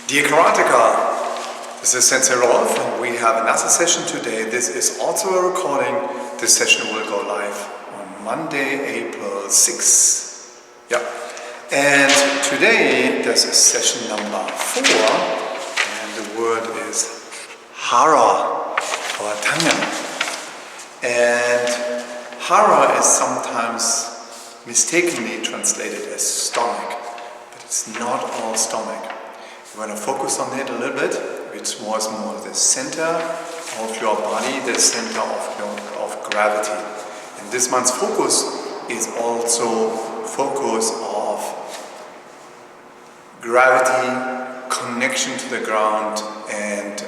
Dear Karateka, this is Sensei Rolf and we have another session today. This is also a recording. This session will go live on Monday, April 6th. Yeah. And today this is session number 4 and the word is Hara or Dantiam. And Hara is sometimes mistakenly translated as stomach, but it's not all stomach. We're going to focus on it a little bit. It's more the center of your body, the center of gravity. And this month's focus is also focus of gravity, connection to the ground, and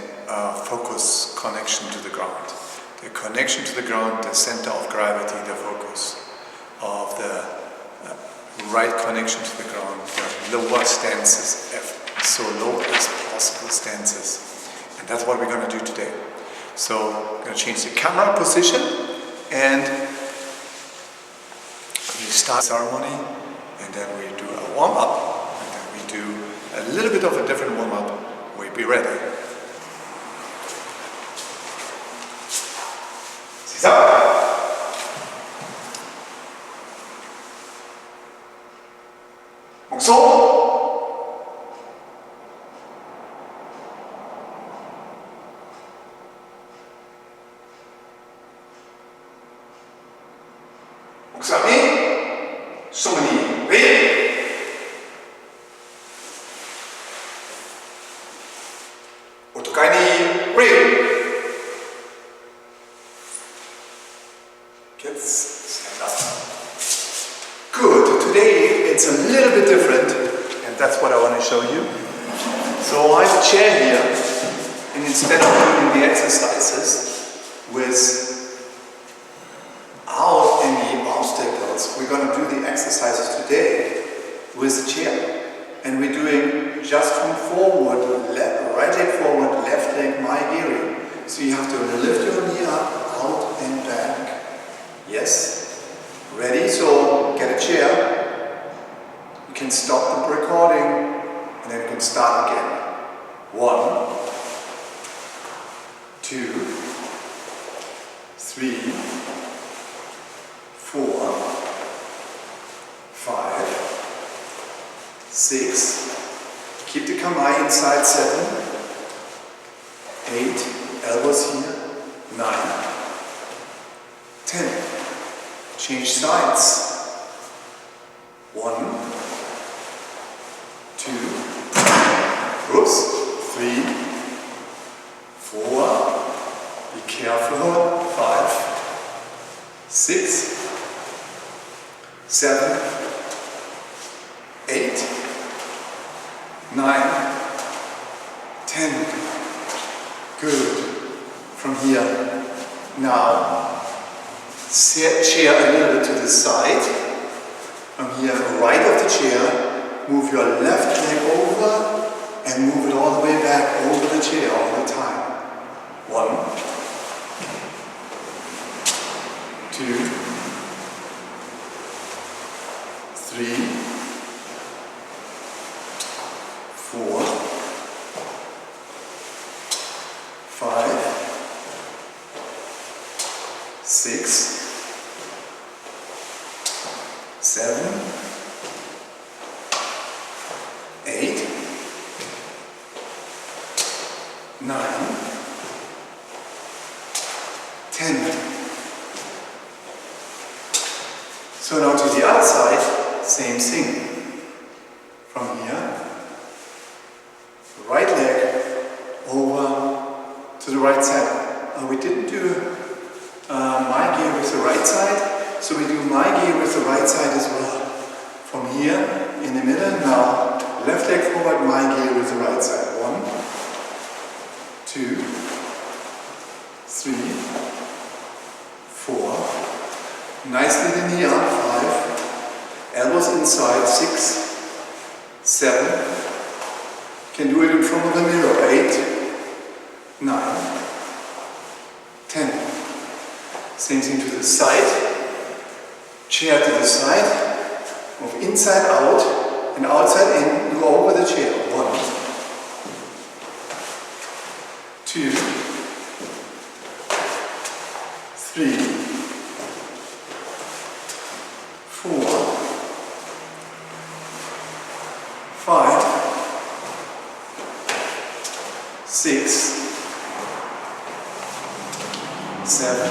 focus connection to the ground. The connection to the ground, the center of gravity, the focus of the right connection to the ground, the lower stances, so low as possible stances. And that's what we're going to do today. So we're going to change the camera position and we start the ceremony, and then we do a warm-up, and then we do a little bit of a different warm-up. We'll be ready. Sit up. 목소. 목사님, 수문이 왜? 오토카이니 왜? Kids, stand up. Good. Today it's a little bit different, and that's what I want to show you. So I have a chair here, and instead of doing the exercises without any obstacles, we're going to do the exercises today with the chair. And we're doing just from forward, right leg forward, left leg my-gearing. So you have to lift your knee up, out and back. Yes? Ready? So get a chair. You can stop the recording and then you can start again. 1, 2, 3, 4, 5, 6, keep the kamai inside, 7, 8, elbows here, 9, 10. Change sides. 1, 2, oops, 3, 4, be careful, 5, 6, 7, 8, 9, 10. Good. From here. Now, chair a little bit to the side. From here, right of the chair, move your left leg over and move it all the way back over the chair all the time. 1, 2, 3, 4, 5, 6, 7, 8, 9, 10. So now to the other side, same thing. From here, right leg over to the right side. We didn't do my gear with the right side, so we do my gear with the right side as well. From here, in the middle, now left leg forward, my gear with the right side. 1, 2, 3, 4. Nicely the knee up. 5. Elbows inside. 6, 7. Can do it in front of the mirror. 8, 9, 10. Same thing to the side. Chair to the side. Move inside out and outside in. Go over the chair. 1, 2, 3, 4, 5, 6, 7,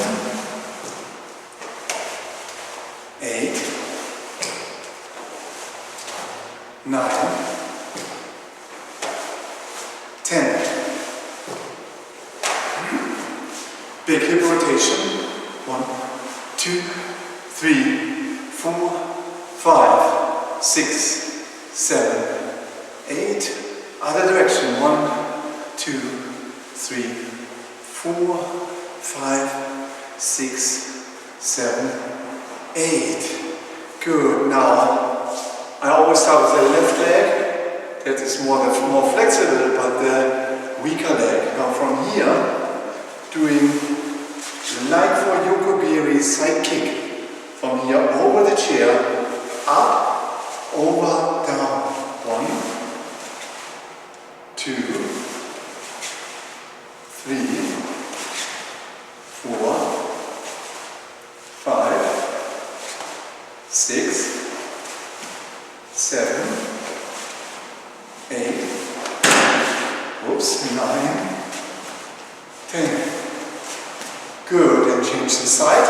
8, 9, 10. Big hip rotation. 1, 2, 3, 4, 5, 6, 7, 8. Other direction. 1, 2, 3, 4, 5, 6, 7, 8. Good. Now, I always start with the left leg. That is more flexible, but the weaker leg. Now from here, doing like for Yokogiri side kick. From here over the chair, up, over, down. 1, 2, 3, 4, 5, 6, 7, 8, whoops, 9, 10. Good, and change the side.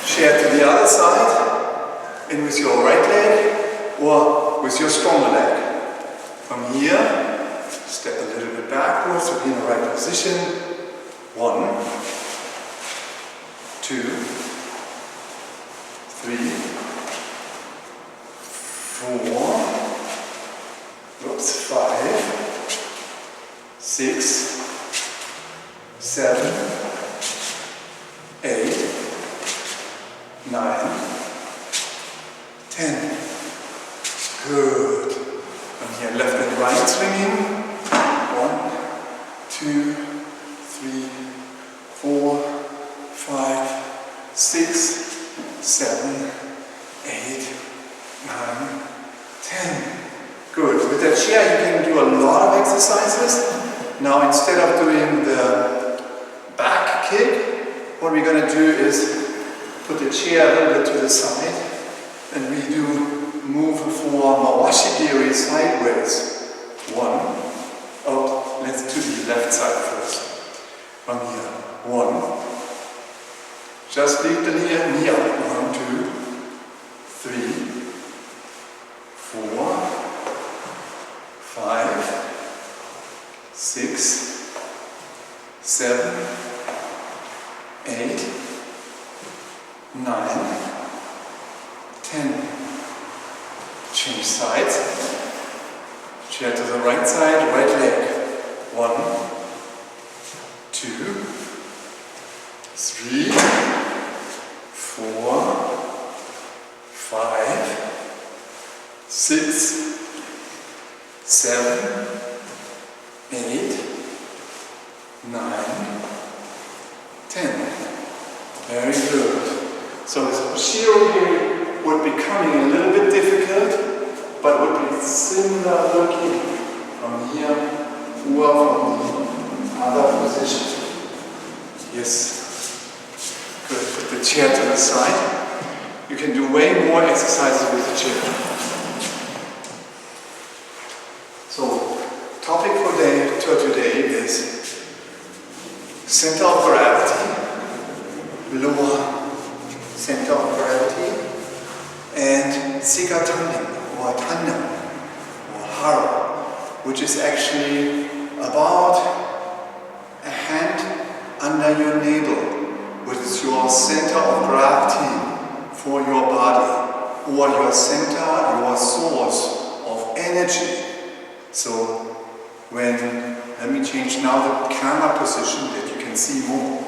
Share to the other side, in with your right leg or with your stronger leg. From here, step a little bit backwards to be in the right position. 1, 2, 3, 4, oops, 5, 6, 7, 8, 9, 10. Good. And here left and right swinging. 1, 2, 3, 4, 5, 6, 7, 8, 9, 10. Good. With that chair you can do a lot of exercises. Now instead of doing the back kick, what we're going to do is put the chair a little bit to the side and we do move for Mawashi-giri sideways. 1. Oh, let's do the left side first. From here. 1. Just leave the knee up. 1, 2, 3, 4, 5, 6, 7, 8, 9, 10. Change sides. Chair to the right side, right leg. 1, 2, 3, 4, 5, 6, 7, 8, 9, 10. Very good. So this Oshiro here would be coming a little bit difficult, but would be similar looking from here or from the other position. Yes. Good. Put the chair to the side. You can do way more exercises with the chair. So, topic for today is center of gravity, lower center of gravity, and Sigatandam or Tandam or Hara, which is actually about a hand under your navel, which is your center of gravity for your body, or your center, your source of energy. So let me change now the camera position that you can see more.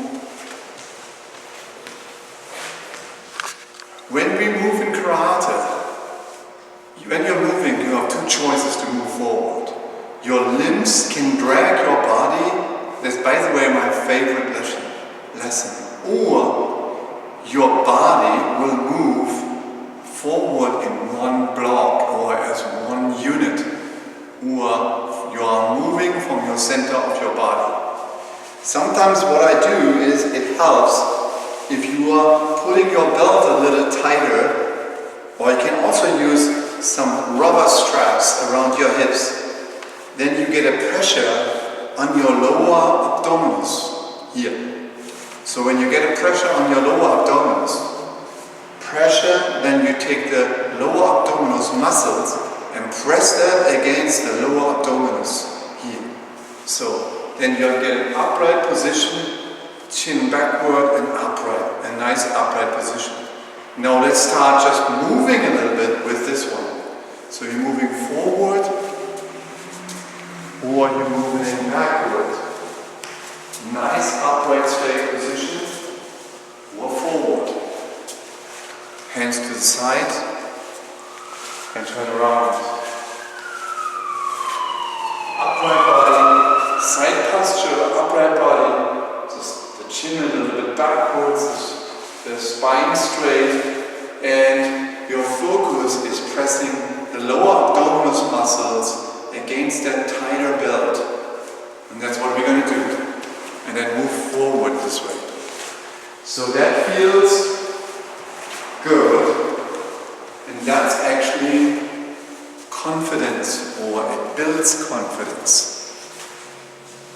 When we move in karate, when you're moving, you have two choices to move forward. Your limbs can drag your body. That's, by the way, my favorite lesson. Or your body will move forward in one block or as one unit. Or you are moving from your center of your body. Sometimes what I do is it helps if you are putting your belt a little tighter, or you can also use some rubber straps around your hips. Then you get a pressure on your lower abdominals here. So when you get a pressure on your lower abdominals, then you take the lower abdominals muscles and press that against the lower abdominals here. So then you'll get an upright position, chin backward and upright, a nice upright position. Now let's start just moving a little bit with this one. So you're moving forward, or you're moving in backward. Nice upright straight position, or forward. Hands to the side and turn around. Upright body, side posture, upright body. Just the chin a little bit backwards, the spine straight, and your focus is pressing the lower abdominal muscles against that tighter belt. And that's what we're going to do. And then move forward this way. So that feels good. And that's actually confidence, or it builds confidence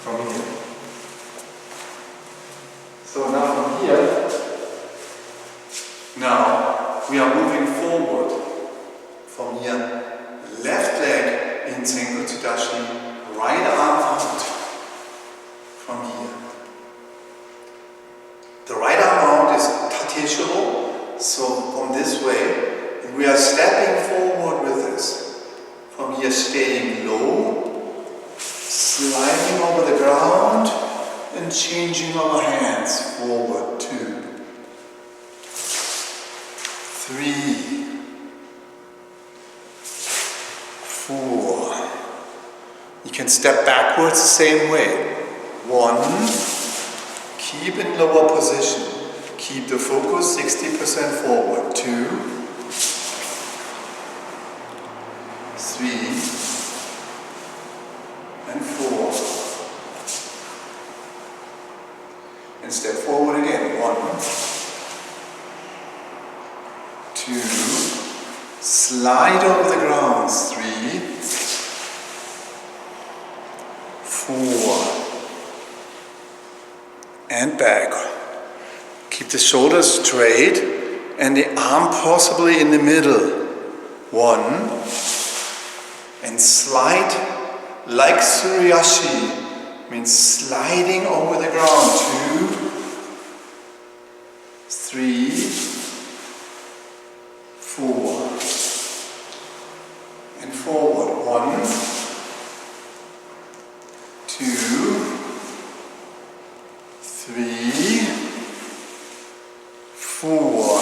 from here. So now from here, now we are moving forward. From here, left leg in Senkotsudashi, right arm out. From here. The right arm out is Tate-shobo, so from this way, and we are stepping forward with this. From here, staying low, sliding over the ground, and changing our hands forward. 2, 3, 4. You can step backwards the same way. 1, keep in lower position. Keep the focus 60% forward. 2, 3, and 4. And step forward again. 1, 2, slide over the ground. 3, 4, and back. Keep the shoulders straight and the arm possibly in the middle. 1, and slide like Suryashi, means sliding over the ground. 2, 3, 4, and forward. 1, 2, 3, 4.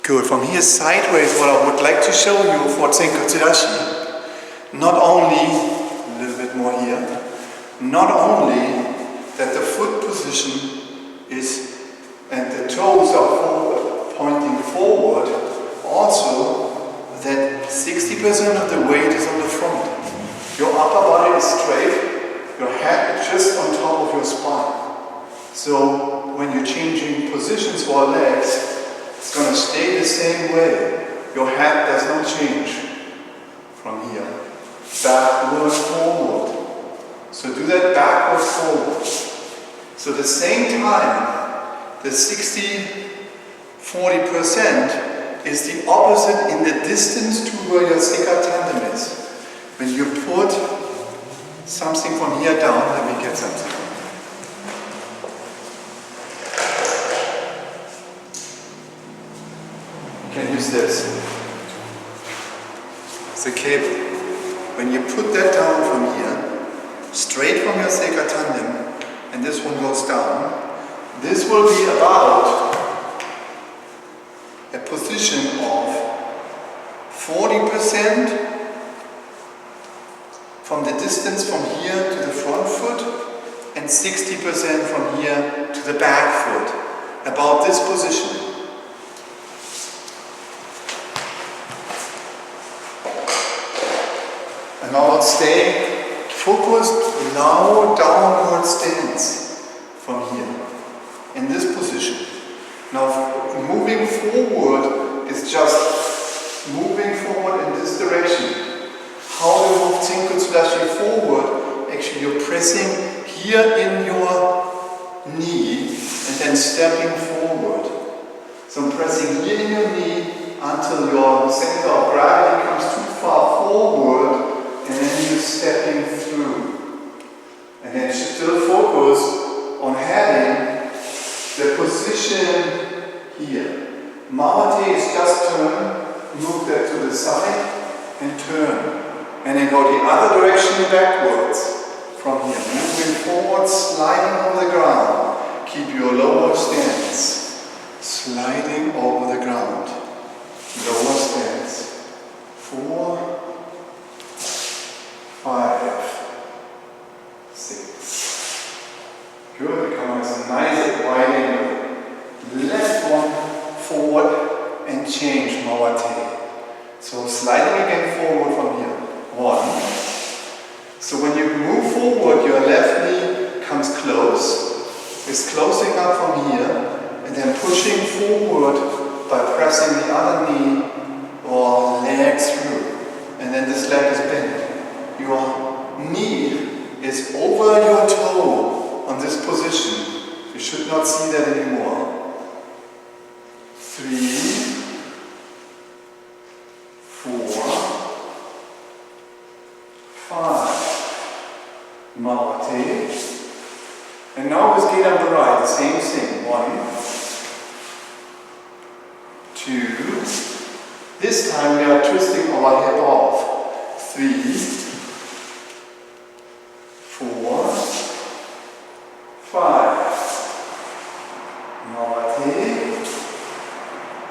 Good. From here sideways, what I would like to show you for Senkotsudashi, not only, a little bit more here, not only that the foot position is, and the toes are forward, pointing forward, also that 60% of the weight is on the front. Your upper body is straight, your head is just on top of your spine. So when you're changing positions for legs, it's going to stay the same way. Your head does not change from here. Backward, forward. So do that backward, forward. So at the same time, the 40% is the opposite in the distance to where your Seka tandem is. When you put something from here down, let me get something. You can use this. It's a cable. When you put that down from here, straight from your Seka tandem, and this one goes down, this will be about a position of 40% from the distance from here to the front foot and 60% from here to the back foot. About this position. And now let's stay Focus now downward stance from here, in this position. Now moving forward is just moving forward in this direction. How to move Tsinkutsulashi forward? Actually you're pressing here in your knee and then stepping forward. So I'm pressing here in your knee until your center of gravity comes too far forward, and then you're stepping through. And then still focus on having the position here. Mawati is just turn, move that to the side and turn. And then go the other direction backwards from here. Moving forward, sliding over the ground. Keep your lower stance. Sliding over the ground. Lower stance. 4, 5, 6. Good. Come on, it's a nice wide angle. Left one forward and change Mawati. So sliding again forward from here. 1. So when you move forward, your left knee comes close. It's closing up from here. And then pushing forward by pressing the other knee or leg through. And then this leg is bent. Your knee is over your toe on this position. You should not see that anymore. 3, 4, 5. Mawati. And now with Gedambarai, the same thing. 1, 2. This time we are twisting our hip off. 3, 4, 5. Mawati.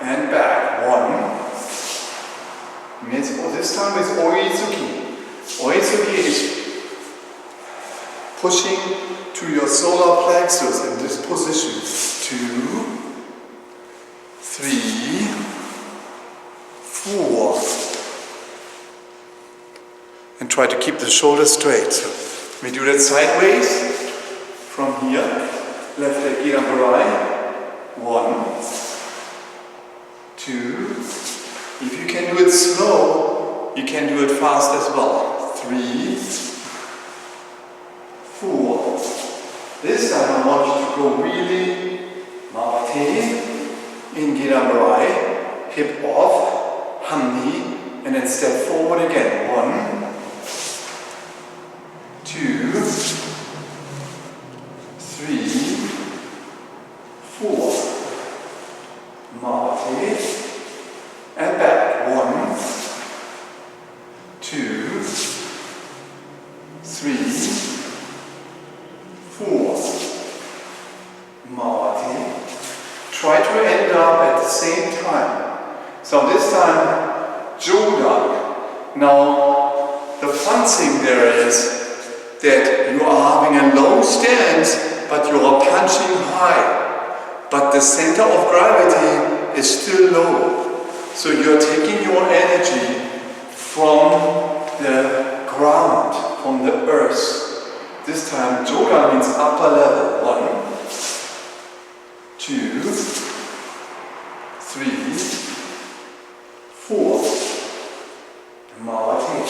And back. 1. This time is Oitsuki. Oitsuki is pushing to your solar plexus in this position. 2, 3, 4. And try to keep the shoulders straight. So we do that sideways from here. Left leg Gedambarai. 1, 2. If you can do it slow, you can do it fast as well. 3, 4. This time I want you to go really Mawati in Gedambarai, hip off, Hamni, and then step forward again. 1, 2, 3, 4. Mawati. And back. 1, 2, 3, 4. Mawati. Try to end up at the same time. So this time, Jodan. Now, the fun thing there is that you are having a low stance, but you are punching high. But the center of gravity is still low. So you're taking your energy from the ground, from the earth. This time, Jodan means upper level. 1, 2, 3, 4. Mawati.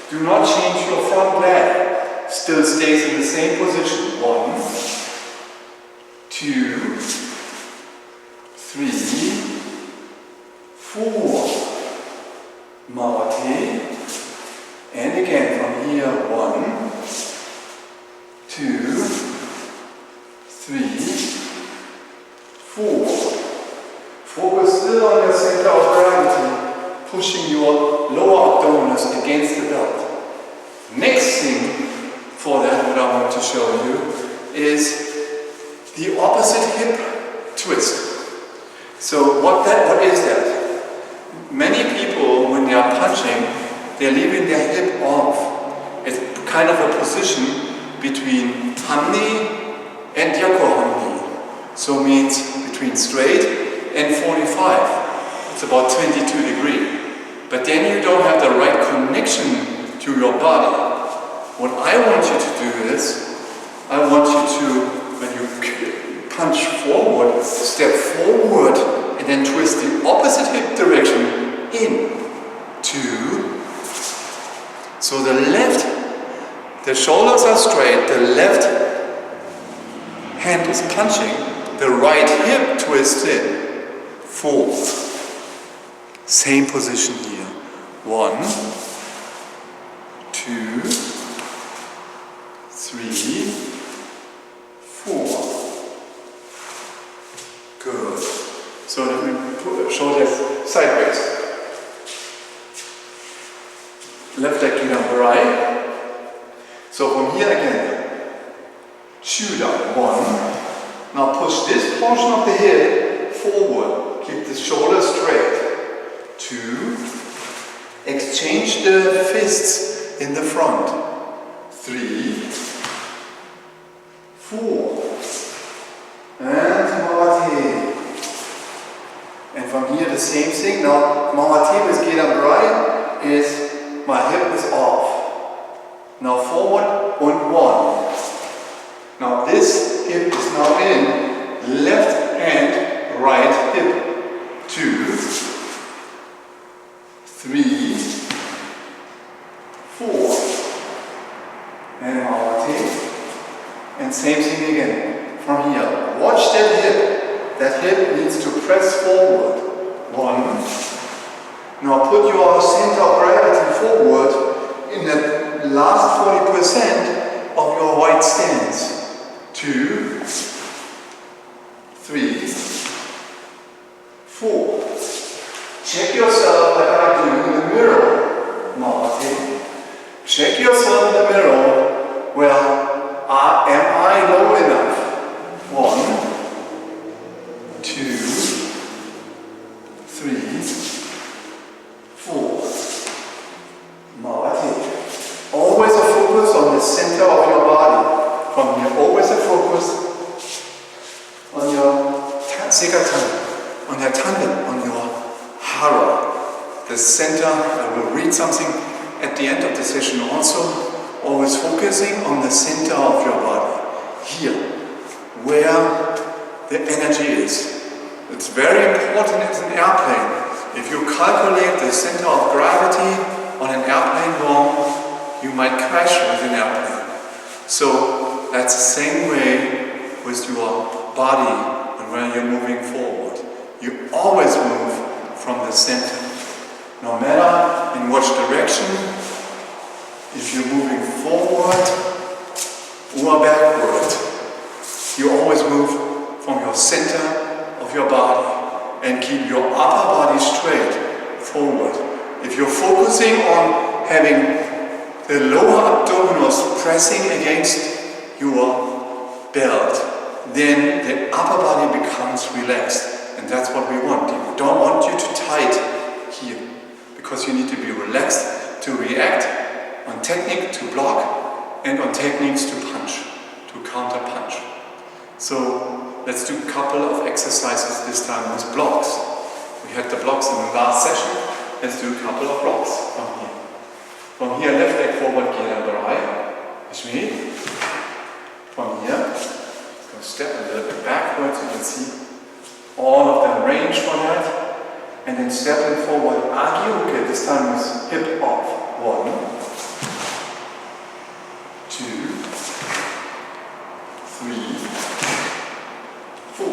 Do not change your front leg. Still stays in the same position. 1, 2, 3, 4. Mawati. And again from here. 1, 2, 3, 4. Focus still on your center of gravity, pushing your lower abdominals against the belt. Next thing for that, what I want to show you, is the opposite hip twist. So what is that? Many people, when they are punching, they're leaving their hip off. It's kind of a position between Hamni and Yako Hamni. So means between straight and 45. It's about 22 degrees. But then you don't have the right connection to your body. what I want you to do is, I want you to, when you punch forward, step forward and then twist the opposite hip direction in, 2. So the shoulders are straight, the left hand is punching, the right hip twists in, 4. Same position here, 1, 2, 3, 4. Good. So let me put the shoulders sideways. Left leg to the right. So from here again, chew down, 1. Now push this portion of the hip forward. Keep the shoulders straight. 2. Exchange the fists in the front. 3, 4. And Mawati. And from here the same thing. Now Mawati with Gedam right is my hip is off. Now forward and 1. Now this hip is now in. Left and right hip. 2, 3, 4. And Mawati. And same thing again. From here. Watch that hip. That hip needs to press forward. 1. Now put your center of gravity forward in the last 40% of your right stance. 2, 3, 4. Check yourself like I do in the mirror. Martin. Check yourself in the mirror. Well, am I low enough? 1, 2, 3, 4. Martin. Always a focus on the center of your body. From here, always a focus on your Sekatan, on your Tandem, on your Hara, the center. I will read something at the end of the session also. Always focusing on the center of your body. Here, where the energy is. It's very important as an airplane. If you calculate the center of gravity on an airplane wrong, you might crash with an airplane. So that's the same way with your body and when you're moving forward. You always move from the center. No matter in which direction, if you're moving forward or backward, you always move from your center of your body and keep your upper body straight forward. If you're focusing on having the lower abdominals pressing against your belt, then the upper body becomes relaxed, and that's what we want. We don't want you to tight here, because you need to be relaxed to react, on technique to block, and on techniques to punch, to counter punch. So let's do a couple of exercises this time with blocks. We had the blocks in the last session. Let's do a couple of blocks from here. From here, left leg forward, Gedam Berai. With me. From here, go step a little bit backwards. You can see all of the range for that. And then stepping forward, Agi. Okay, this time is hip off. 1, 2, 3, 4.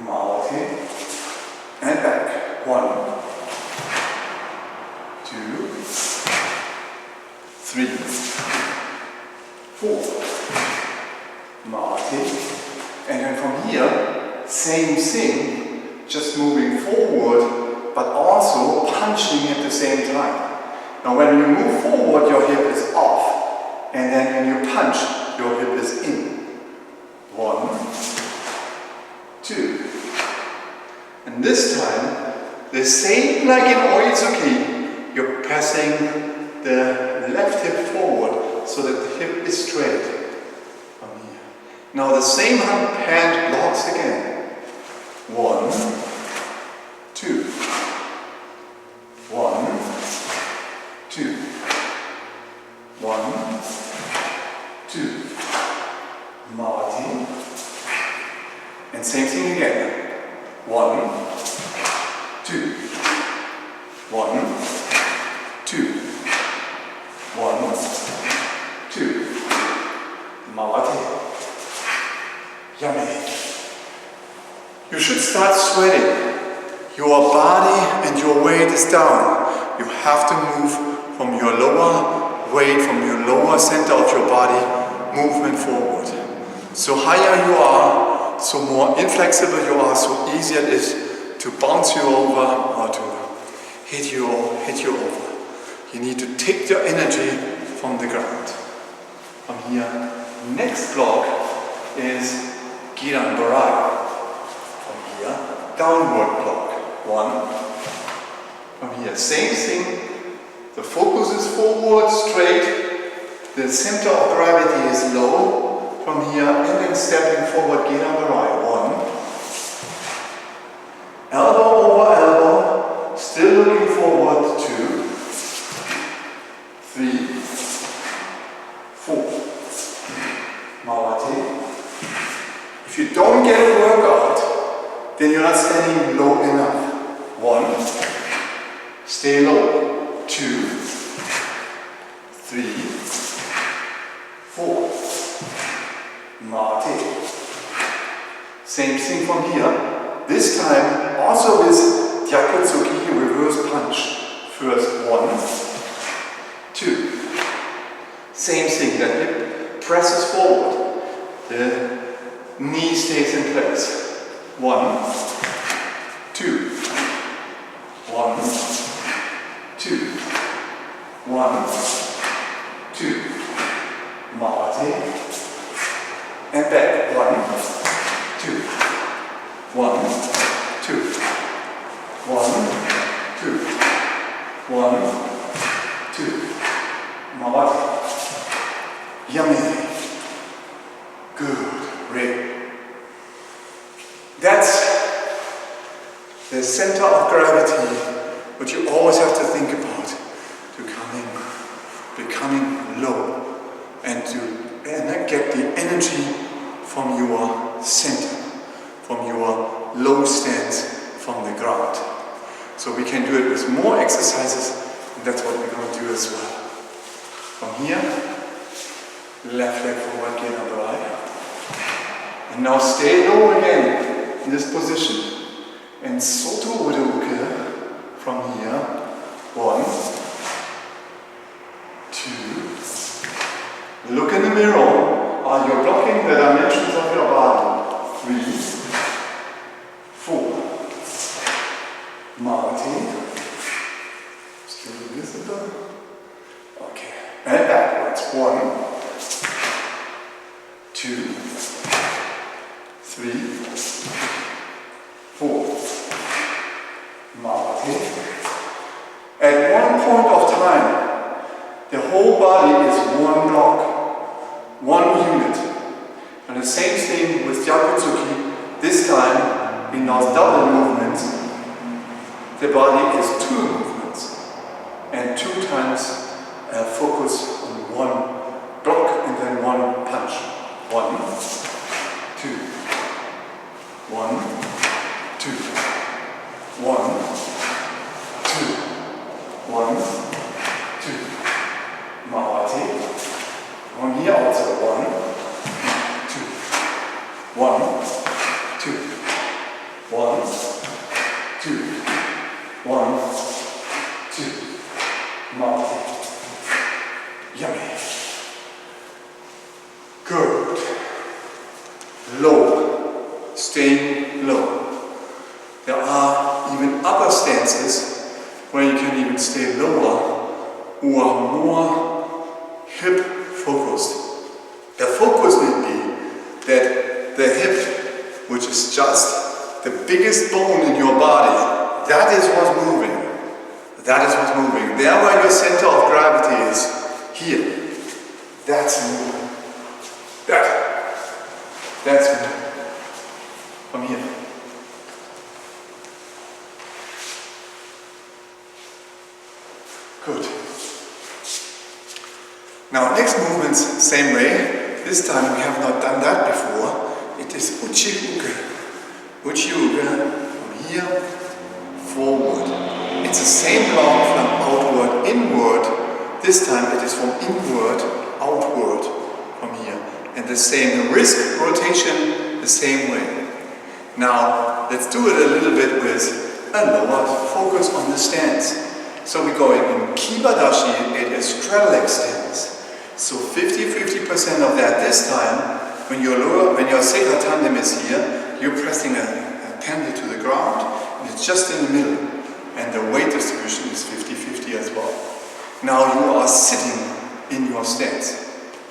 Multi. And back. 1, 2, 3, 4. Multi. And then from here, same thing, just moving forward, but also punching at the same time. Now when you move forward, your hip is off. And then when you punch, your hip is in. 1, 2. And this time, the same like in Oizuki, you're pressing the left hip forward so that the hip is straight. From here. Now the same hand blocks again. 1, 2. 1, 2. same thing again. 1, 2. 1, 2. 1, 2. Malati. Yummy. You should start sweating. Your body and your weight is down. You have to move from your lower weight, from your lower center of your body, movement forward. So higher you are, so more inflexible you are, so easier it is to bounce you over or to hit you over. You need to take your energy from the ground. From here, next block is Giran Barai. From here, downward block. 1. From here, same thing. The focus is forward, straight. The center of gravity is low. From here, and then stepping forward, Giran Barai. 1. Elbow over elbow, still looking forward. 2. 3. 4. Malati. If you don't get a workout, then you're not standing low enough. 1. Stay low. 2. 3. 4. Mate. Same thing from here. This time also with Gyakutsuki, reverse punch. First 1. 2. Same thing, the hip presses forward. The knee stays in place. 1. 2. 1, 2, 1, 2, Mate, and back, 1, 2, 1, 2, 1, 2, 1, 2, Mate. Yummy. Good, great. That's the center of gravity, what you always have to think about, becoming low, and get the energy from your center, from your low stance from the ground. So we can do it with more exercises, and that's what we're going to do as well. From here, left leg forward, get on the right. And now stay low again in this position. And Soto Uruke from here. 1, 2. Look in the mirror. Are you blocking the dimensions of your body? 3, 4. Mate. Still visible. Okay. And backwards. 1, 2, 3, 4. Mate. At one point of time, the whole body is one block, one unit. And the same thing with Gyakutsuki. This time, in those double movements, the body is 2 movements. And 2 times focus on one block and then one punch. 1, 2. 1, 2. 1, 2. 1, 2. Mate. On here also 1, 2. 1, 2. 1, 2. 1, 2. Mate. Yummy. Good. Low. Staying low. There are even other stances where you can even stay lower or more hip focused. The focus will be that the hip, which is just the biggest bone in your body, that is what's moving. That is what's moving. There where your center of gravity is, here. That's moving. That's moving. From here. Good. Now next movements, same way. This time we have not done that before. It is Uchi Uke. Uchi-Uke, from here, forward. It's the same block from outward, inward. This time it is from inward, outward, from here. And the same wrist rotation, the same way. Now, let's do it a little bit with a lower focus on the stance. So we go in Kibadashi, it is straddle leg stance. So 50% of that this time, when your sacral tandem is here, you're pressing a pendle to the ground, and it's just in the middle. And the weight distribution is 50-50 as well. Now you are sitting in your stance.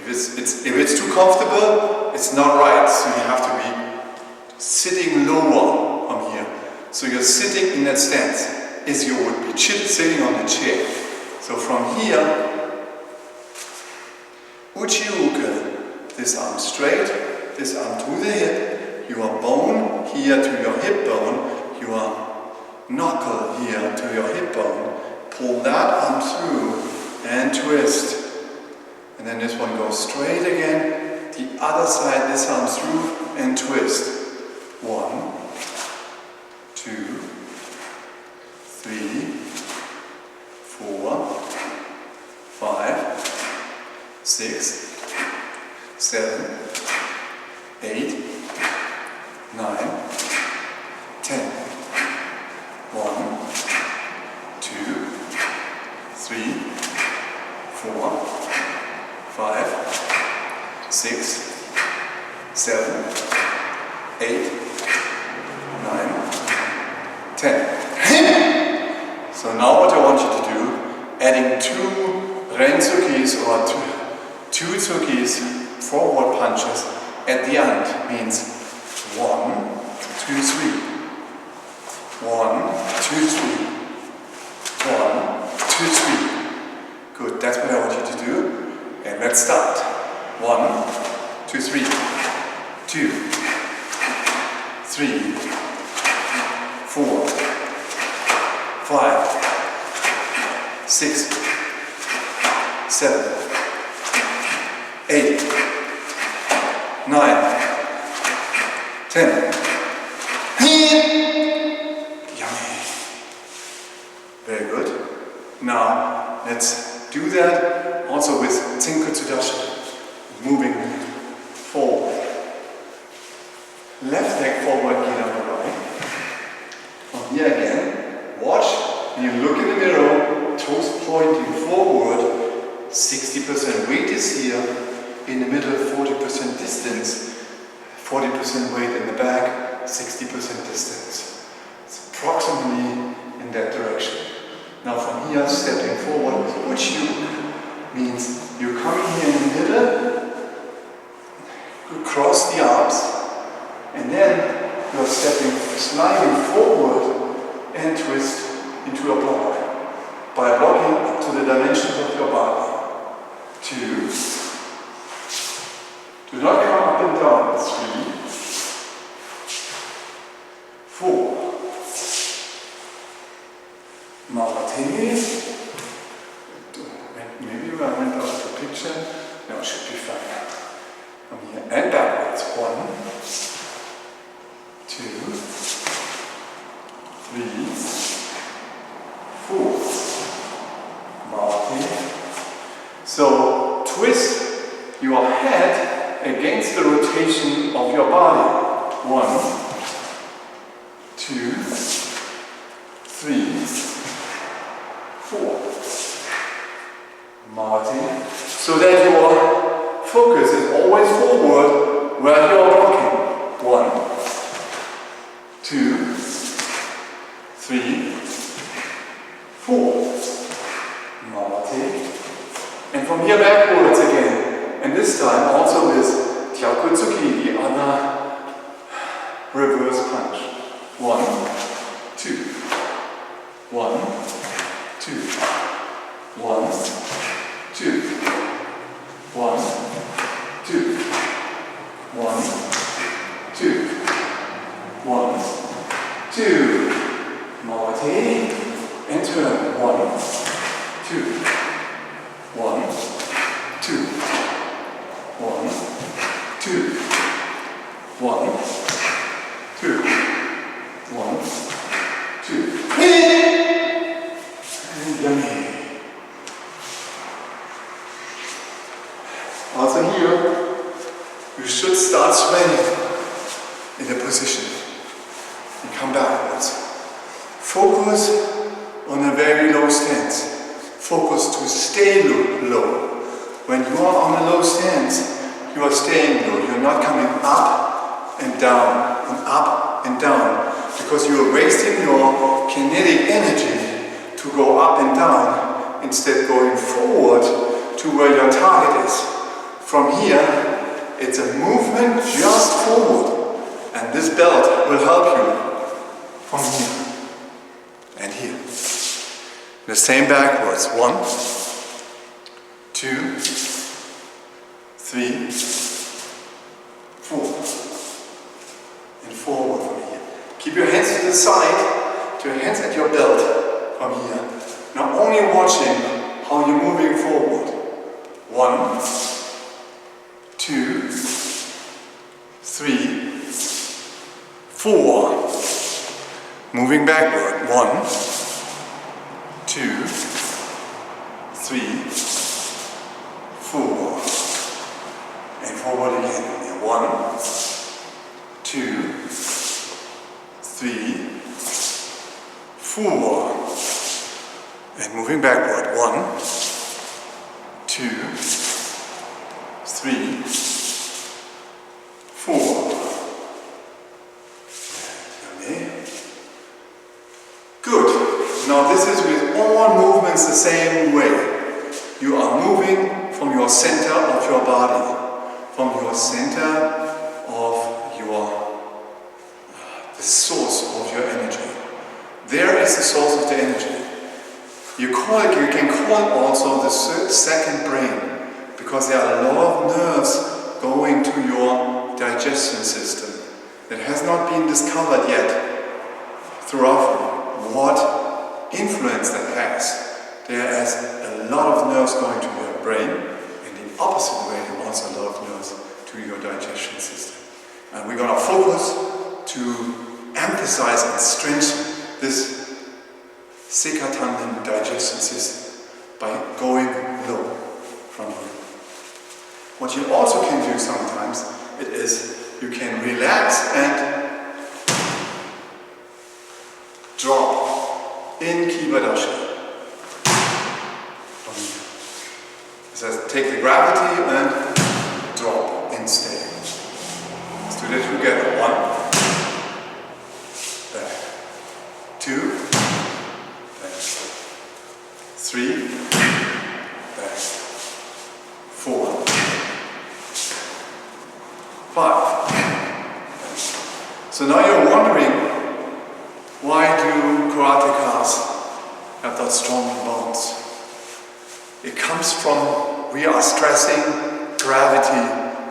If it's too comfortable, it's not right. So you have to be sitting lower from here. So you're sitting in that stance as you would be sitting on the chair. So from here, Uchi-Uke, this arm straight, this arm to the hip, your bone here to your hip bone, your knuckle here to your hip bone, pull that arm through and twist. And then this one goes straight again, the other side, this arm through and twist. 1, 2, 3, 4, 5, 6, 7, 8, 9, 10. 1, 2, 3, 4, 5, 6, 7, 8, 9, 10. So now what I want you to do, adding 2 Renzukis or 2 Tsukis, forward punches at the end means 1, 2, 3. 1, 2, 3. 1, 2, 3. Good, that's what I want you to do. And let's start. 1, 2, 3. 2, 3, 4, 5, 6, 7, 8, 9, 10. Very good. Now let's do that also with Tsinkutsudashi, moving forward. Left leg forward, get up and right. From here again, watch, when you look in the mirror, toes pointing forward, 60% weight is here, in the middle 40% distance, 40% weight in the back, 60% distance. It's approximately in that direction. Now from here, stepping forward with Uchi-Uke means you're coming here in the middle, you cross the arms, and then you're sliding forward and twist into a block by blocking up to the dimensions of your body. 2. Do not come up and down. 3. 4. Maratini. Maybe I went out of the picture. No, it should be fine. From here and backwards. 1, 2, 3, 4. Maratini. So twist your head against the rotation of your body. 1, 2, 3, 4. Martin. So that your focus is always forward where you are blocking. 1, 2, 3, 4. Martin. And from here backwards again. And this time also with Hyakutsuki, the other reverse punch. 1, 2. 1, 2. 1, 2. 1, 2. 1, 2. 1, 2. Morty. And turn. 1, 2. 1, 2. 1, 2. 1, 2. swaying in the position. And come backwards. Focus on a very low stance. Focus to stay low. When you are on a low stance, you are staying low. You're not coming up and down and up and down, because you are wasting your kinetic energy to go up and down, instead going forward to where your target is. From here, it's a movement just forward, and this belt will help you from here and here. The same backwards. 1, 2, 3, 4, and forward from here. Keep your hands to the side, to your hands at your belt from here. Now only watching how you're moving forward. 1, 2, 3, 4. Moving backward. 1, 2, 3, 4. And forward again. 1, 2, 3, 4. And moving backward. 1, 2, 3, 4. Okay. Good. Now this is with all movements the same way. You are moving from your center of your body, from your center of the source of your energy. There is the source of the energy. You can call it also the second brain, because there are a lot of nerves going to your digestion system that has not been discovered yet throughout what influence that has. There is a lot of nerves going to your brain, and the opposite way, also a lot of nerves to your digestion system. And we're going to focus to emphasize and strengthen this Sekatandem digestion system by going low from here. What you also can do sometimes, it is you can relax and drop in Kibadashi. So take the gravity and drop and stay. Let's do that together. 1, back. 2, back. 3, back. 4, 5. So now you're wondering, why do karateka's have that strong bones? It comes from we are stressing gravity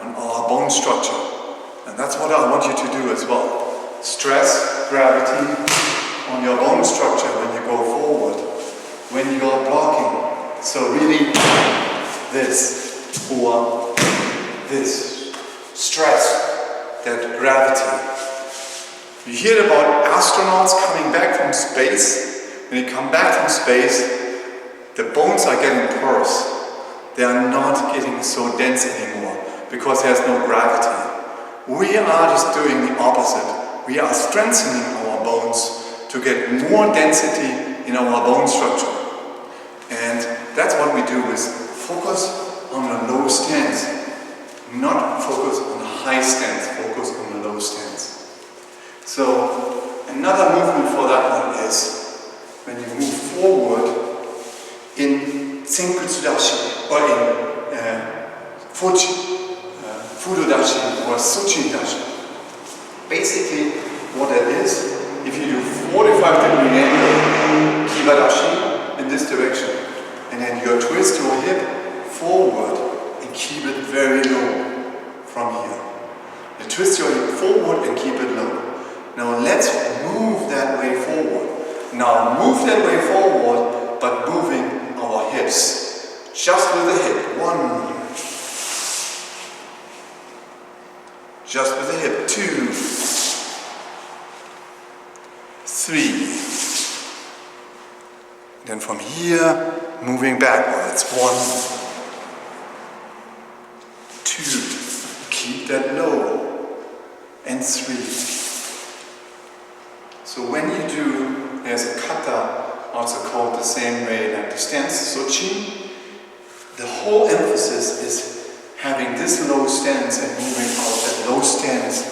on our bone structure. And that's what I want you to do as well. Stress gravity on your bone structure when you go forward, when you're blocking. So really this or this. Stress that gravity. You hear about astronauts coming back from space. When you come back from space, the bones are getting porous. They are not getting so dense anymore because there's no gravity. We are just doing the opposite. We are strengthening our bones to get more density in our bone structure. And that's what we do, is focus on a low stance, not focus on a high stance, focus on a low stance. So another movement for that one is when you move forward in Senkutsudashi or in Fudodashi or Suchindashi. Basically what that is, if you do 45-degree angle Kibadashi in this direction, and then you twist your hip forward and keep it very low from here. You twist your hip forward and keep it low. Now let's move that way forward. Now move that way forward, but moving our hips. Just with the hip. 1. Just with the hip. 2. 3. Then from here, moving backwards. 1. 2. Keep that low. and 3. So when you do, there's a kata, also called the same way like the stance, sochi. The whole emphasis is having this low stance and moving out that low stance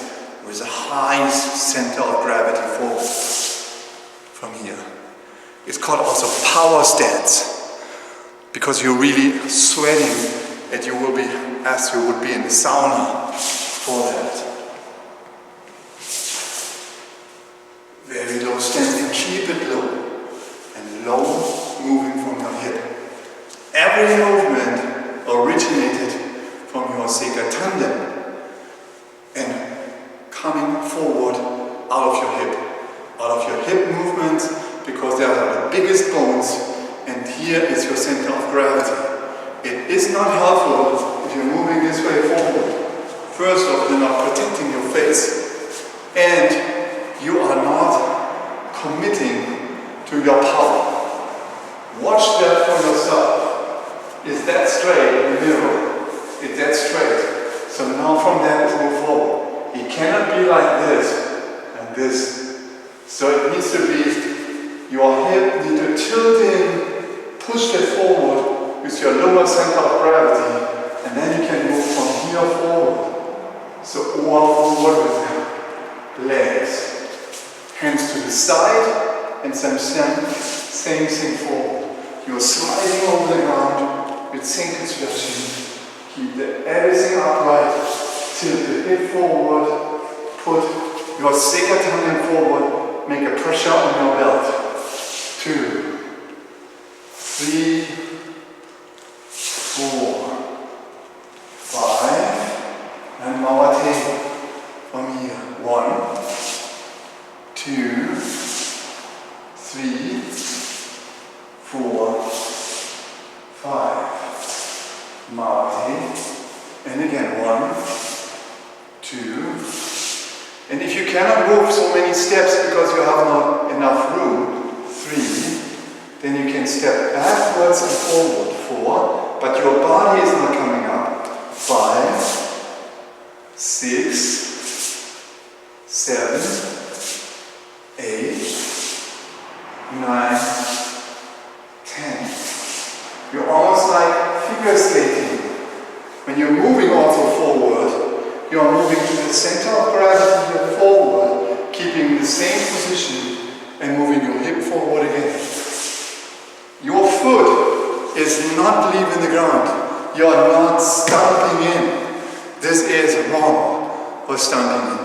with a high center of gravity forward from here. It's called also power stance, because you're really sweating and you will be, as you would be in the sauna for that. Very low stance and keep it low. And low moving from your hip. Every movement originated from your Seka tandem and coming forward out of your hip. Out of your hip movements, because they are the biggest bones, and here is your center of gravity. It is not helpful if you're moving this way forward. First off, you're not protecting your face, and you are not committing to your power. Watch that for yourself. Is that straight in the mirror? Is that straight? So now from that, move forward. It cannot be like this and this. So it needs to be, your hip need to tilt in, push that forward with your lower center of gravity, and then you can move from here forward. So all forward with the legs. Hands to the side, and same thing forward. You're sliding over the ground with single stretching. Keep everything upright, tilt the hip forward, put your Seka tandem forward, make a pressure on your belt. 2, 3, 4, 5, and Mawate from here. 1, 2, 3, 4, 5. Mawate. And again, 1, 2. And if you cannot move so many steps because you have not enough room, 3, then you can step backwards and forward, 4, but your body is not coming up, 5, 6, 7, 8, 9, 10. You're almost like figure skating. When you're moving also forward, you are moving to the center of gravity here forward, keeping the same position and moving your hip forward again. Your foot is not leaving the ground. You are not stomping in. This is wrong for stomping in.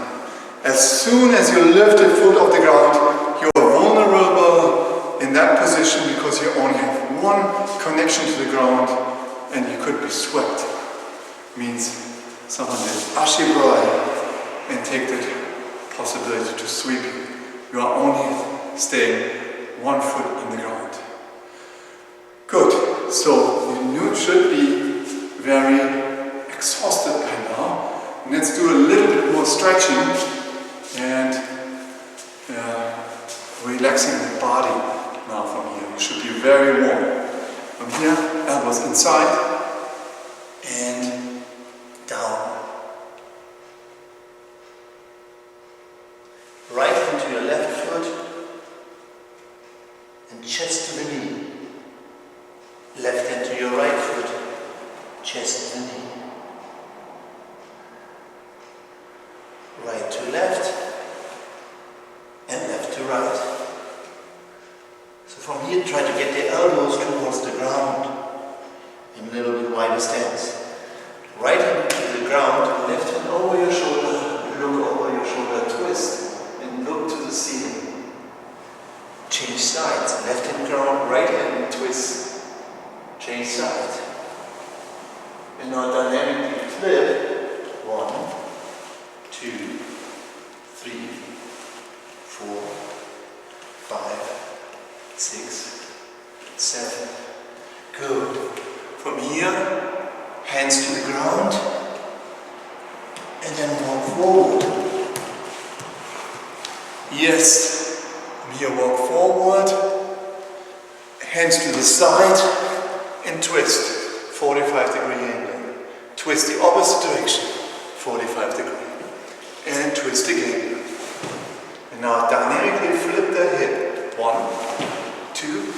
As soon as you lift the foot off the ground, you are vulnerable in that position because you only have one connection to the ground and you could be swept. Means someone did ashibrai and take the possibility to sweep you. You are only staying one foot in the ground. Good. So you should be very exhausted by now. Let's do a little bit more stretching and relaxing the body now from here. You should be very warm. From here, elbows inside and down. Right hand to your left foot and chest to the knee. Left hand to your right foot, chest to the knee. Right to left and left to right. So from here try to get the elbows towards the ground in a little bit wider stance. Right hand to the ground, left hand over your shoulder, look over your shoulder, twist and look to the ceiling. Change sides, left hand ground, right hand twist, change side. And now dynamically flip, 1, 2, 3, 4, 5, 6, 7. Good. From here, hands to the ground, and then walk forward. Yes. From here, walk forward, hands to the side, and twist. 45-degree angle. Twist the opposite direction. 45 degree. and twist again. And now dynamically flip that hip. 1, 2,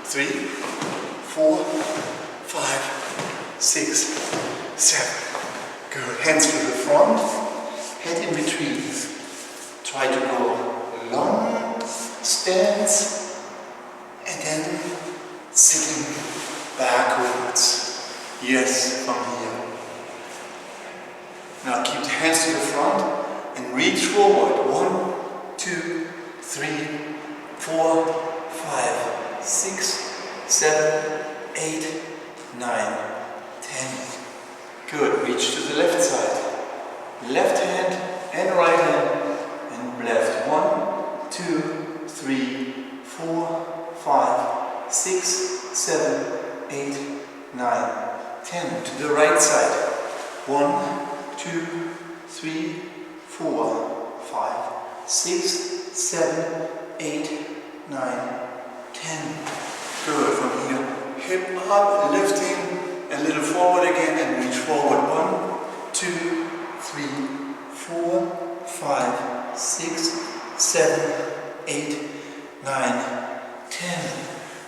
3, 4, 5, 6, 7. Good. Hands to the front, head in between. Try to go long stance and then sitting backwards. Yes, from here. Now keep the hands to the front and reach forward. 1, 2, 3, 4, 5, 6, 7, 8, 9, 10. Good. Reach to the left side. Left hand and right hand and left. 1, 2, 3, 4, 5, 6, 7, 8, 9, 10. To the right side. 1, 2, 3, 4, 5, 6, 7, 8, 9, 10. Good. From here, hip up, lifting a little forward again and reach forward. 1, 2, 3, 4, 5, 6, 7, 8, 9, 10.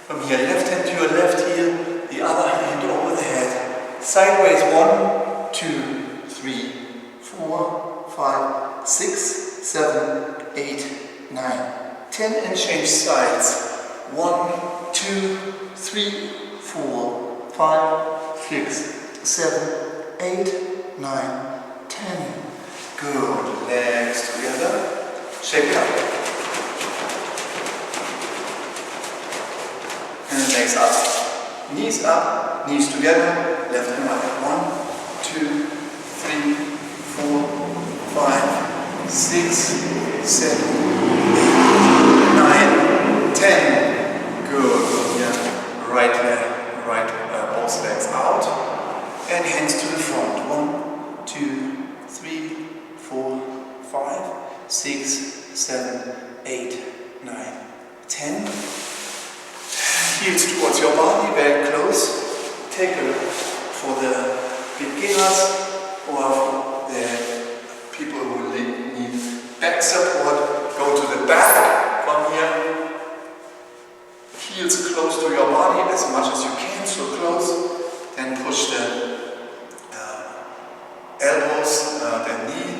From here, left hand to your left heel, the other hand over the head. Sideways. 1, 2, 3, 4, 5, 6, 7, 8, 9, 10, and change sides. 1, 2, 3, 4, 5, 6, 7, 8, 9, 10. Good. Legs together. Shake it up. And legs up. Knees up, knees together, left and right. 1, 2, 3, 4, 5, 6, 7, 8, 9, 10. Good. Yeah. Right leg, both legs out. And hands to the front. 1, 2, 3, 4, 5, 6, 7, 8, 9, 10. Heels towards your body, very close. Take a look for the beginners or for the people who need back support. Go to the back from here. Heels close to your body as much as you can, so close. Then push the elbows, the knee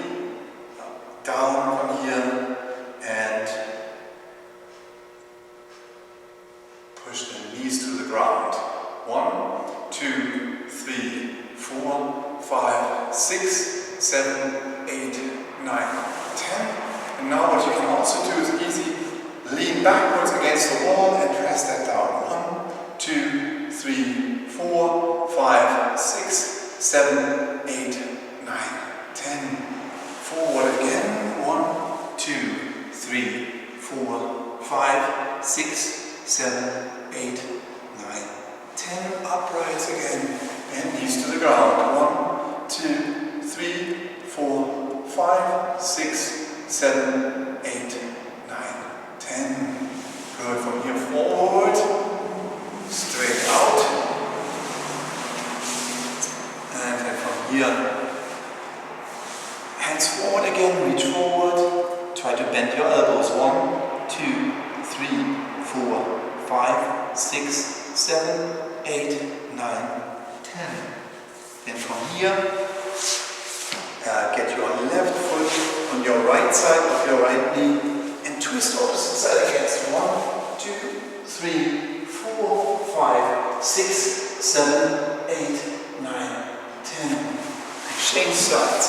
down from here and push the knees to the ground. 1, 2, 3, 4, 5, 6, 7, 8, 9, 10. And now what you can also do is easy. Lean backwards against the wall and press that down. 1, 2, 3, 4, 5, 6, 7, 8, 9, 10. Forward again. 1, 2, 3, 4, 5, 6, 7, 8, 9, 10. Uprights again. And knees to the ground. 1, 2, 3, 4, 5, 6, 7, 8, 9, 10. Good. From here forward, straight out. And then from here, hands forward again, reach forward. Try to bend your elbows. 1, 2, 3, 4, 5, 6, 7, 8, 9, 10. Then from here, get your left foot on your right side of your right knee and twist opposite side against. 1, 2, 3, 4, 5, 6, 7, 8, 9, 10. Change sides.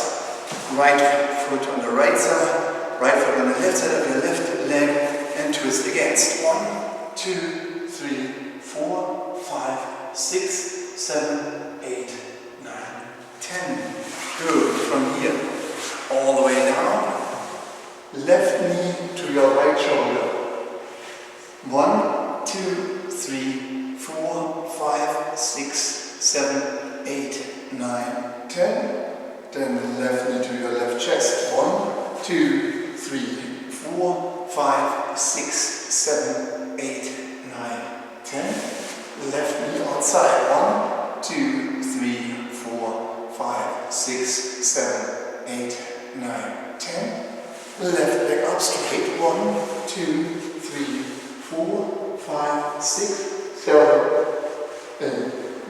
Right foot on the right side, right foot on the left side of your left leg and twist against. 1, 2, 3, 4, 5, 6, 7, 8, 9, 10. Good. From here, all the way down. Left knee to your right shoulder. 1, 2, 3, 4, 5, 6, 7, 8, 9, 10. Then left knee to your left chest. 1, 2, 3, 4, 5, 6, 7, 8, 9, 10. Left knee outside. 1, 2, 3, 4, 5, 6, 7, 8, 9, 10. Left leg up straight. 1, 2, 3, 4, 5, 6, 7, 8,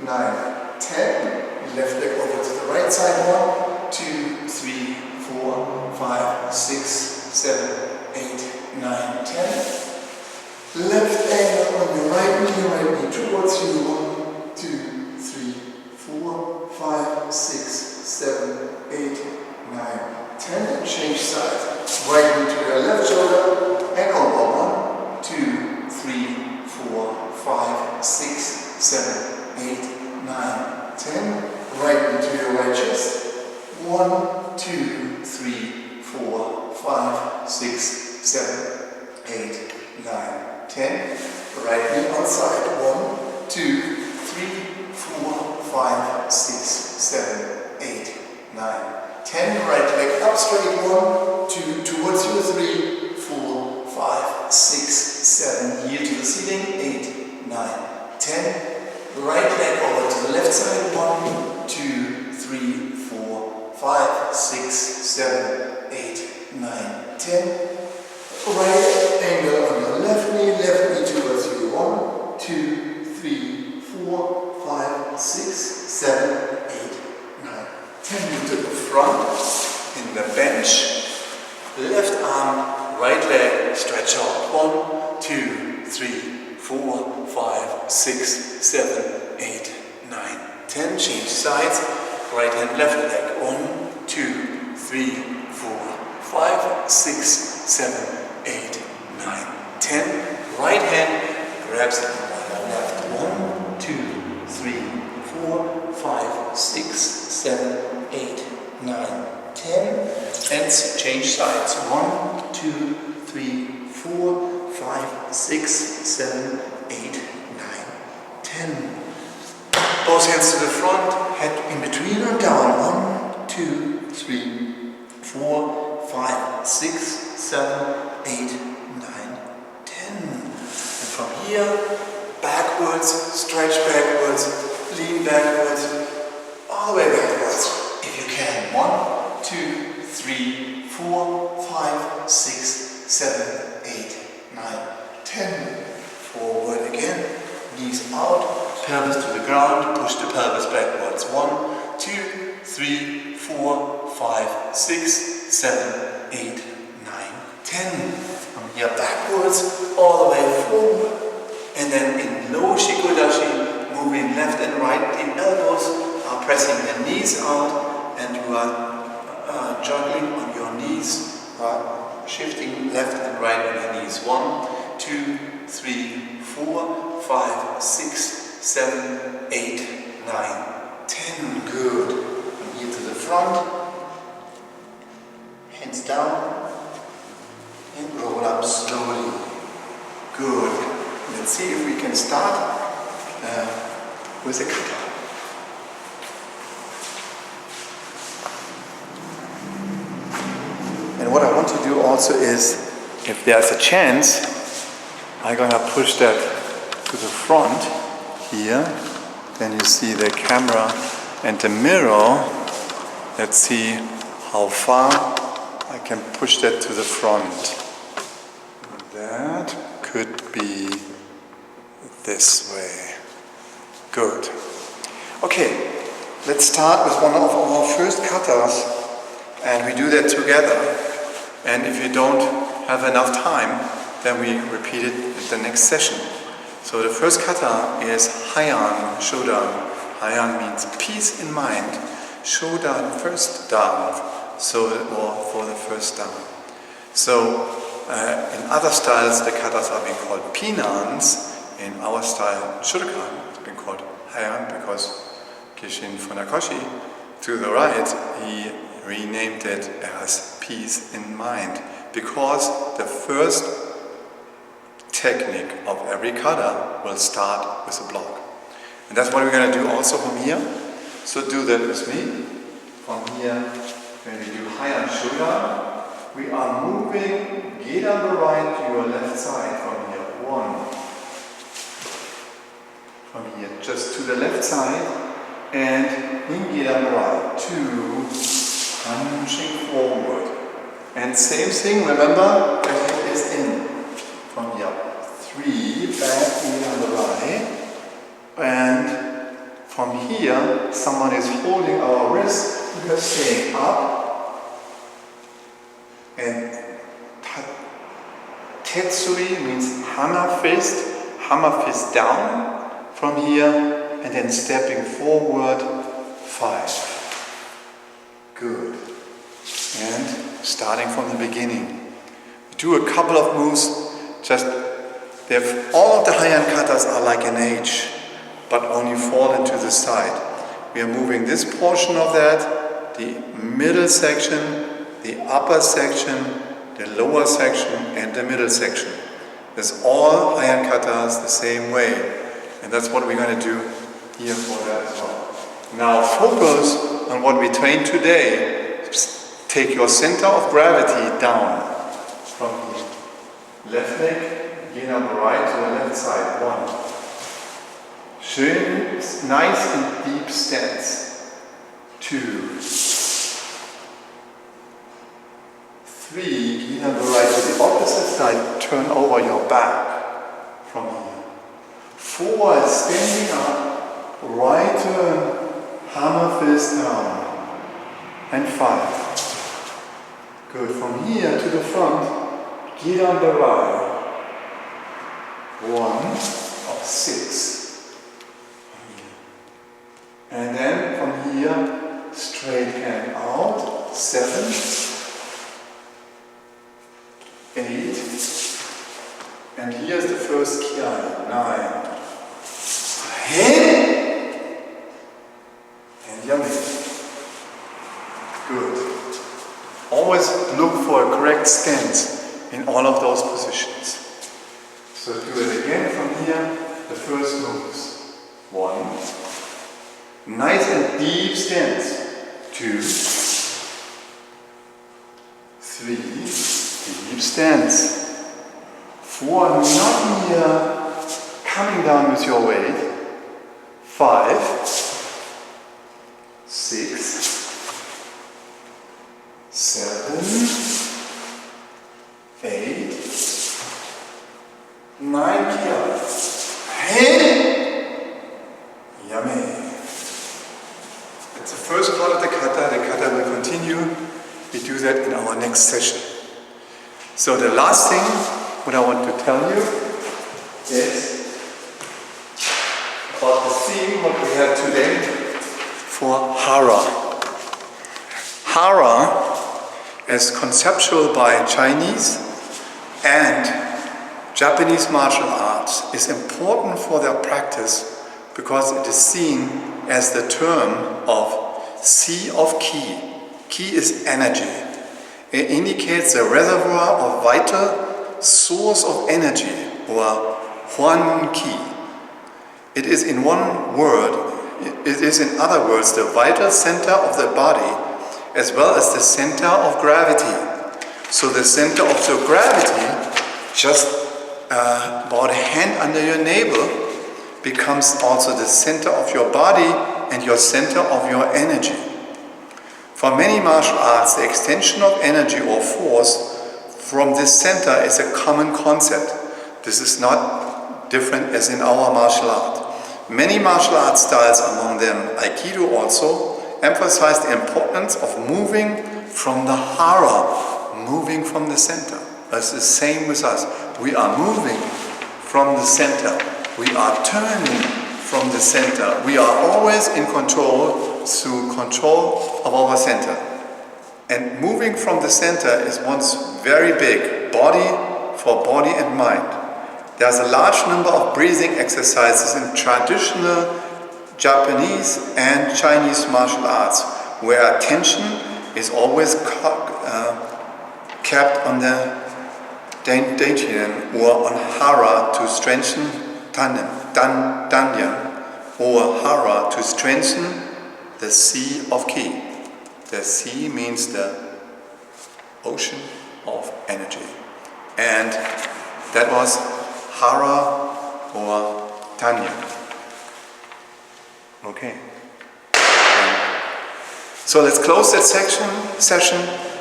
9, 10. Left leg over to the right side. 1, 2, 3, 4, 5, 6, 7, 8, 9, 10. Left angle on your right knee towards you. 1, 2, 3, 4, 5, 6, 7, 8, 9, 10. And change sides. Right knee to your left shoulder and elbow. 1, 2, 3, 4, 5, 6, 7, 8, 9, 10. Right knee to your right chest. 1, 2, 3, 4, 5, 6, 7, 8, 9, 10. Right knee on side. 1, 2, 3, 4, 5, 6, 7, 8, 9, 10. Right leg up straight. 1, 2, towards you. 3, 4, 5, 6, 7. Heel to the ceiling. 8, 9, 10. Right leg over to the left side. 1, 2, 3, 4, 5, 6, 7, 8, 9, 10. Right angle on your left knee towards you. 1, 2, 3, 4, 5, 6, 7, 8, 9, 10. Move to the front in the bench. Left arm, right leg, stretch out. 1, 2, 3, 4, 5, 6, 7, 8, 9, 10. Change sides. Right hand, left leg. 1, 2, 3, 4, 5, 6, 7, 8, 9, 10. Right hand grabs it on the left. 1, 2, 3, 4, 5, 6, 7, 8, 9, 10. And change sides. 1, 2, 3, 4, 5, 6, 7, 8, 9, 10. Both hands to the front, head in between or down. 1, 2, 3, 4, 5, 6, 7, 8, 9, 10. And from here, backwards, stretch backwards, lean backwards, all the way backwards. If you can. 1, 2, 3, 4, 5, 6, 7, 8, 9, 10. Forward again. Knees out, pelvis to the ground, push the pelvis backwards. 1, 2, 3, 4, 5, 6, 7, 8, 9, 10. From here backwards, all the way forward. And then in low shikodashi, moving left and right, the elbows are pressing the knees out, and you are juggling on your knees, shifting left and right on your knees. 1, 2, 3, 4, 5, 6, 7, 8, 9, 10. Good. From here to the front. Hands down. And roll up slowly. Good. Let's see if we can start with a kata. And what I want to do also is, if there's a chance, I'm gonna push that to the front here. Then you see the camera and the mirror. Let's see how far I can push that to the front. That could be this way. Good. Okay, let's start with one of our first katas, and we do that together. And if you don't have enough time, then we repeat it in the next session. So the first kata is Hayan Shodan. Hayan means peace in mind. Shodan, first down. So, or for the first down. So in other styles, the katas are being called pinans. In our style, Shurkan, it's been called Hayan because Kishin Funakoshi, to the right, he renamed it as peace in mind, because the first technique of every kata will start with a block. And that's what we're going to do also from here. So do that with me. From here, when we do Hayan Shodan, we are moving Gedan the right to your left side from here. 1. From here, just to the left side, and in Gedan the right. 2. Punching forward. And same thing, remember, the head is in from here. 3, back, knee on the right. And from here, someone is holding our wrist. We are staying up. And Tetsui means hammer fist down from here. And then stepping forward, 5. Good. And starting from the beginning. Do a couple of moves, just all of the high-end katas are like an H, but only fall into the side. We are moving this portion of that, the middle section, the upper section, the lower section, and the middle section. That's all high-end katas the same way. And that's what we're going to do here for that as well. Now focus on what we trained today. Take your center of gravity down from here. Left leg, gehen on the right to the left side. 1. Schön, nice and deep stance. 2. 3, gehen on the right to the opposite side. Turn over your back from here. 4 is standing up, right turn, hammer fist down. And 5. Good. From here to the front, get on the right. 1 of 6. And then from here, straight hand out. 7, 8. And here's the first kiai. 9. Head. And yummy. Good. Always look for a correct stance in all of those positions. So do it again from here, the first moves. 1. Nice and deep stance. 2. 3. Deep stance. 4. Not here, coming down with your weight. 5. 6. 7, 8, 9 here. Hey! Yummy. That's the first part of the kata. The kata will continue. We do that in our next session. So the last thing what I want to tell you is about the theme what we have today for Hara. Hara, as conceptual by Chinese and Japanese martial arts, is important for their practice because it is seen as the term of sea of ki. Ki is energy. It indicates the reservoir of vital source of energy, or Huan Ki. It is in other words, the vital center of the body as well as the center of gravity. So the center of the gravity, just about a hand under your navel, becomes also the center of your body and your center of your energy. For many martial arts, the extension of energy or force from this center is a common concept. This is not different as in our martial art. Many martial art styles, among them Aikido also, emphasize the importance of moving from the Hara, moving from the center. It's the same with us. We are moving from the center. We are turning from the center. We are always in control through control of our center. And moving from the center is once very big, body for body and mind. There's a large number of breathing exercises in traditional Japanese and Chinese martial arts, where attention is always kept on the Dantiam or on Hara to strengthen Dantiam, or Hara to strengthen the sea of ki. The sea means the ocean of energy. And that was Hara or Dantiam. Okay. So let's close that session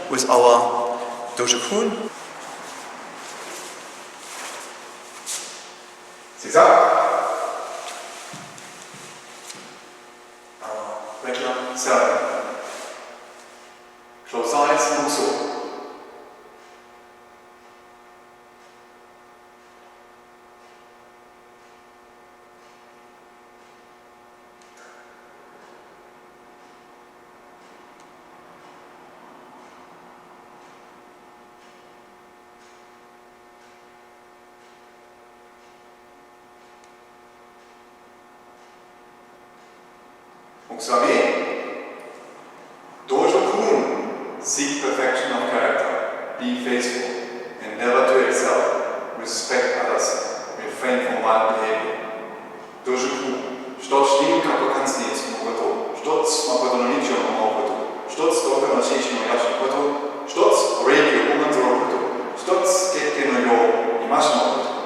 with our Dojo Kun. Zigzag. Regular 7. Close eyes, Muso. Muksami. Dojo Kun. Seek perfection of character. Be faithful. And never to excel. Respect others. Refrain from violent behavior. Dojo Kun. Štoč tim kako kancni smo gotovo. Štoc smo gotovo ničo no gotovo. Štoc toga na šići no jaši gotovo. Štoc radio umantro gotovo. Štoc ketke no jo imaš no gotovo.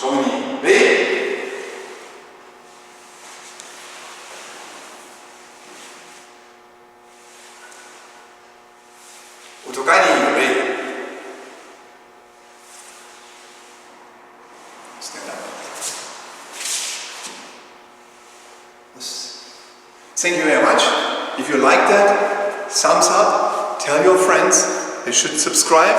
Šomini. Be. Thank you very much. If you like that, thumbs up, tell your friends, they should subscribe.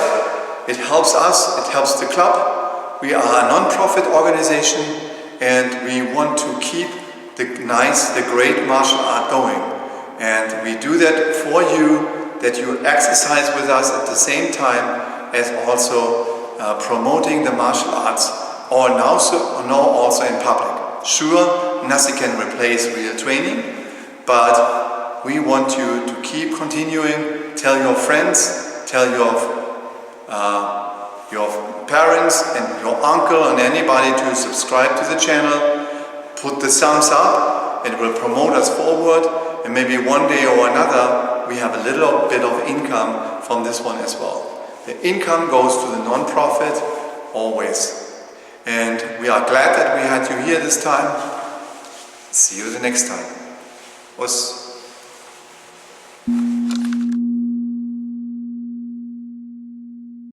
It helps us, it helps the club. We are a non-profit organization and we want to keep the great martial art going. And we do that for you, that you exercise with us at the same time as also promoting the martial arts, or now also in public. Sure, nothing can replace real training, but we want you to keep continuing. Tell your friends, tell your parents and your uncle and anybody to subscribe to the channel. Put the thumbs up, it will promote us forward, and maybe one day or another we have a little bit of income from this one as well. The income goes to the non-profit always. And we are glad that we had you here this time. See you the next time. Was